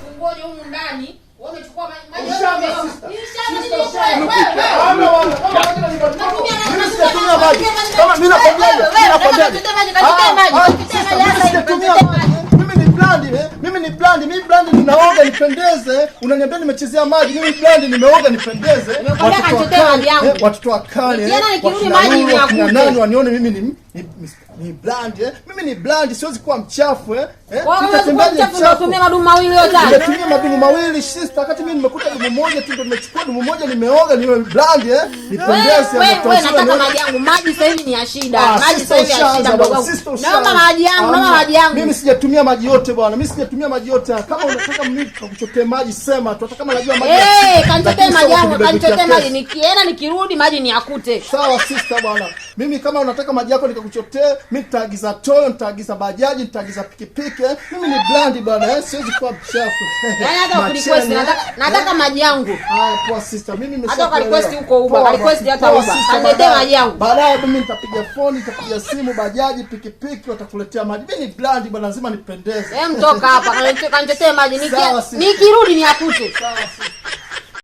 funguo huko ndani. Wewe umechukua maji. Kama mimi nakwambia mimi ni blandi, mimi blandi ninaoga nipendeze. Unaniambia nimechezea maji, mimi blandi nimeoga nipendeze. Watoto wa kale. Nikirudi maji ni yakute. Nani wanione mimi ni blandi Mimi ni blandi, siwezi kuwa mchafu Unatumia madumu mawili yote. Nimetumia madumu mawili sister, wakati mimi nimekuta dumu moja tu ndio nimechukua dumu moja nimeoga ni blandi nipendeze. Wewe nataka maji yangu. Maji sasa hivi ni ya shida. Maji sasa hivi ya shida ndogo. Naomba maji yangu, Mimi sijatumia maji yote bwana. Mimi sijatumia maji yote. Kama unataka mimi kukuchotee maji sema tu. Hata kama najua maji. Kanichotee maji yangu, kanichotee maji. Nikienda nikirudi maji ni yakute. Sawa sister bwana. Mimi kama unataka maji yako nikakuchotee, mimi nitaagiza toyo, nitaagiza bajaji, nitaagiza pikipiki. Mimi ni blandi bwana, siwezi kuwa mchafu. Yaani hata request nataka maji yangu. Haya poa sister, mimi nimesha. Hata request huko Uber, request hata Uber. Kanidee maji yangu. Baadaye mimi nitapiga phone, nitapiga simu, bajaji, pikipiki watakuletea maji. Mimi ni blandi bwana, lazima nipendeze. Mtoka hapa, kanichotee maji nikirudi ni yakute. Sawa sister.